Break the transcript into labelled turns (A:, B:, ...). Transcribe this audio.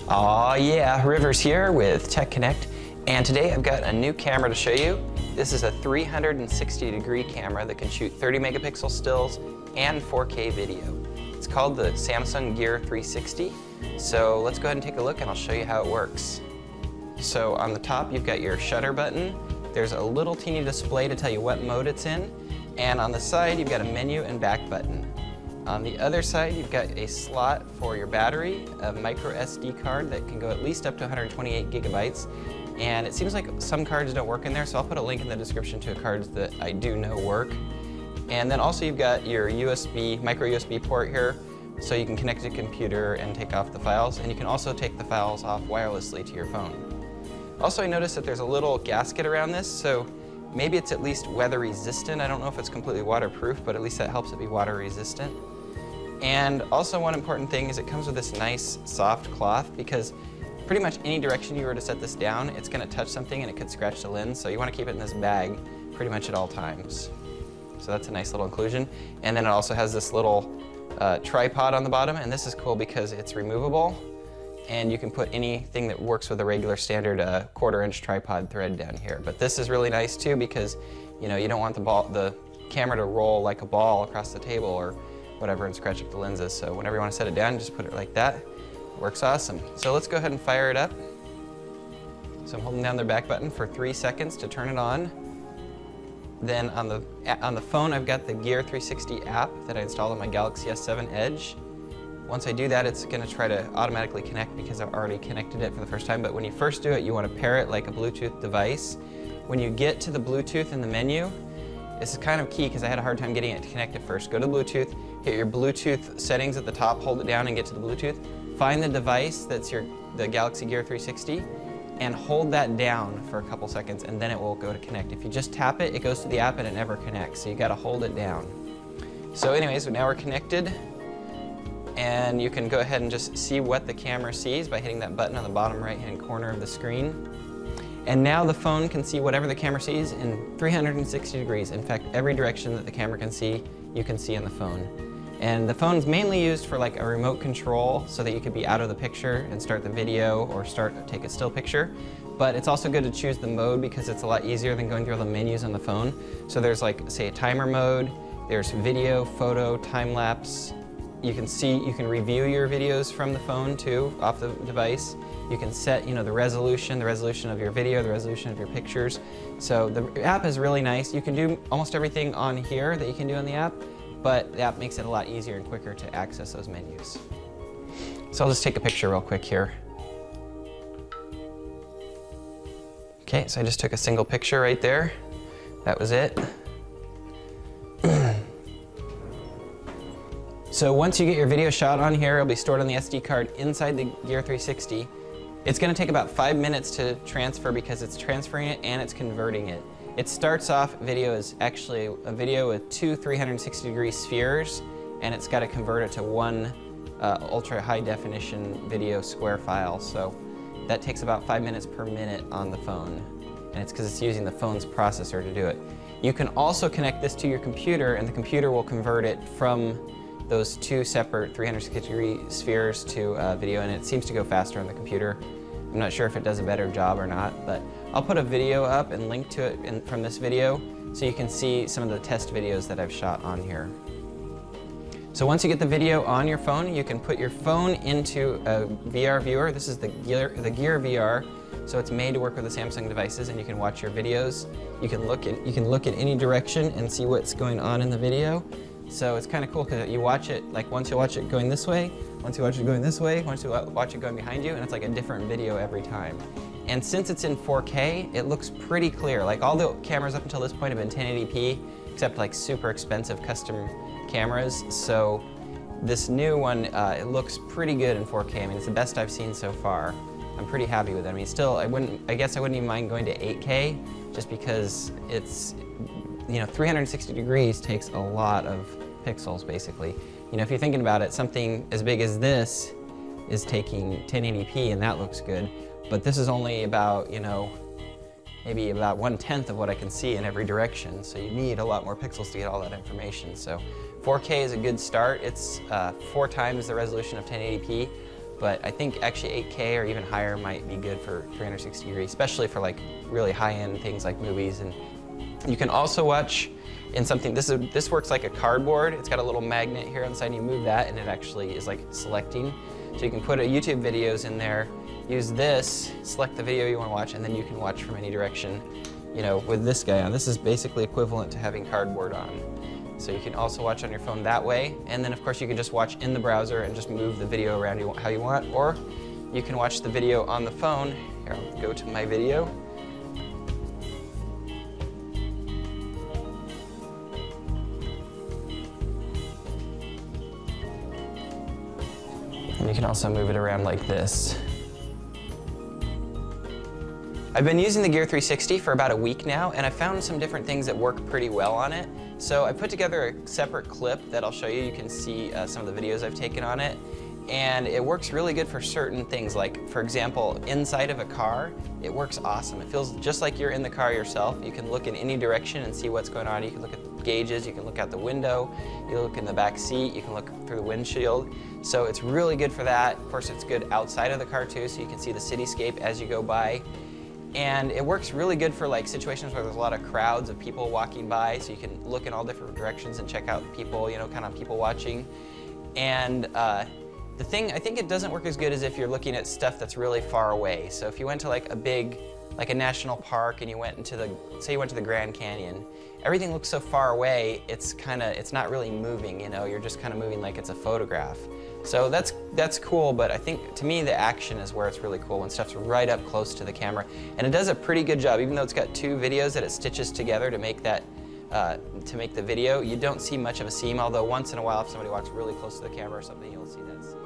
A: Aw yeah, Rivers here with Tech Connect, and today I've got a new camera to show you. This is a 360-degree camera that can shoot 30 megapixel stills and 4K video. It's called the Samsung Gear 360. So let's go ahead and take a look and I'll show you how it works. So on the top you've got your shutter button. There's a little teeny display to tell you what mode it's in, and on the side you've got a menu and back button. On the other side, you've got a slot for your battery, a micro SD card that can go at least up to 128 gigabytes. And it seems like some cards don't work in there, so I'll put a link in the description to cards that I do know work. And then also you've got your USB, micro USB port here, so you can connect to a computer and take off the files. And you can also take the files off wirelessly to your phone. Also, I noticed that there's a little gasket around this, so maybe it's at least weather resistant. I don't know if it's completely waterproof, but at least that helps it be water resistant. And also one important thing is it comes with this nice soft cloth, because pretty much any direction you were to set this down, it's going to touch something and it could scratch the lens, so you want to keep it in this bag pretty much at all times. So that's a nice little inclusion. And then it also has this little tripod on the bottom, and this is cool because it's removable and you can put anything that works with a regular standard 1/4-inch tripod thread down here. But this is really nice too, because you don't want the camera to roll like a ball across the table or whatever and scratch up the lenses. So whenever you want to set it down, just put it like that. It works awesome. So let's go ahead and fire it up. So I'm holding down the back button for 3 seconds to turn it on. Then on the phone, I've got the Gear 360 app that I installed on my Galaxy S7 Edge. Once I do that, it's going to try to automatically connect because I've already connected it for the first time. But when you first do it, you want to pair it like a Bluetooth device. When you get to the Bluetooth in the menu, this is kind of key because I had a hard time getting it to connect at first. Go to Bluetooth, hit your Bluetooth settings at the top, hold it down and get to the Bluetooth. Find the device that's the Galaxy Gear 360 and hold that down for a couple seconds, and then it will go to connect. If you just tap it, it goes to the app and it never connects, so you got to hold it down. So anyways, now we're connected, and you can go ahead and just see what the camera sees by hitting that button on the bottom right-hand corner of the screen. And now the phone can see whatever the camera sees in 360 degrees. In fact, every direction that the camera can see, you can see on the phone. And the phone's mainly used for like a remote control so that you could be out of the picture and start the video or take a still picture. But it's also good to choose the mode because it's a lot easier than going through all the menus on the phone. So there's like, say, a timer mode, there's video, photo, time-lapse. You can review your videos from the phone too, off the device. You can set, the resolution of your video, the resolution of your pictures. So the app is really nice. You can do almost everything on here that you can do on the app, but the app makes it a lot easier and quicker to access those menus. So I'll just take a picture real quick here. Okay, so I just took a single picture right there. That was it. So once you get your video shot on here, it'll be stored on the SD card inside the Gear 360. It's going to take about 5 minutes to transfer because it's transferring it and it's converting it. It starts off, video is actually a video with two 360-degree spheres, and it's got to convert it to one ultra high definition video square file. So that takes about 5 minutes per minute on the phone, and it's because it's using the phone's processor to do it. You can also connect this to your computer, and the computer will convert it from those two separate 360-degree spheres to video, and it seems to go faster on the computer. I'm not sure if it does a better job or not, but I'll put a video up and link to it from this video so you can see some of the test videos that I've shot on here. So once you get the video on your phone, you can put your phone into a VR viewer. This is the Gear VR, so it's made to work with the Samsung devices, and you can watch your videos. You can look at any direction and see what's going on in the video. So it's kind of cool because you watch it, like once you watch it going this way, once you watch it going this way, once you watch it going behind you, and it's like a different video every time. And since it's in 4K, it looks pretty clear. Like all the cameras up until this point have been 1080p, except like super expensive custom cameras. So this new one, it looks pretty good in 4K. I mean, it's the best I've seen so far. I'm pretty happy with it. I mean, still, I guess I wouldn't even mind going to 8K just because it's, 360 degrees takes a lot of pixels, basically. If you're thinking about it, something as big as this is taking 1080p, and that looks good. But this is only about, maybe about 1/10 of what I can see in every direction. So you need a lot more pixels to get all that information. So 4K is a good start. It's 4 times the resolution of 1080p. but I think actually 8K or even higher might be good for 360 degrees, especially for like really high-end things like movies. And you can also watch in something, this works like a cardboard. It's got a little magnet here on the side, and you move that and it actually is like selecting. So you can put YouTube videos in there, use this, select the video you want to watch, and then you can watch from any direction. You know, with this guy on, this is basically equivalent to having cardboard on. So you can also watch on your phone that way, and then of course you can just watch in the browser and just move the video around how you want, or you can watch the video on the phone. Here, I'll go to my video. And you can also move it around like this. I've been using the Gear 360 for about a week now, and I found some different things that work pretty well on it. So I put together a separate clip that I'll show you. You can see some of the videos I've taken on it. And it works really good for certain things, like, for example, inside of a car, it works awesome. It feels just like you're in the car yourself. You can look in any direction and see what's going on. You can look at the gauges, you can look out the window, you look in the back seat, you can look through the windshield. So it's really good for that. Of course, it's good outside of the car too, so you can see the cityscape as you go by. And it works really good for like situations where there's a lot of crowds of people walking by, so you can look in all different directions and check out people, you know, kind of people watching. And the thing, I think it doesn't work as good as if you're looking at stuff that's really far away. So if you went to like a big, like a national park, and you went into the, say you went to the Grand Canyon, everything looks so far away, it's not really moving, you know, you're just kind of moving like it's a photograph. So that's cool, but I think to me the action is where it's really cool, when stuff's right up close to the camera. And it does a pretty good job, even though it's got two videos that it stitches together to make that to make the video. You don't see much of a seam, although once in a while if somebody walks really close to the camera or something, you'll see that seam.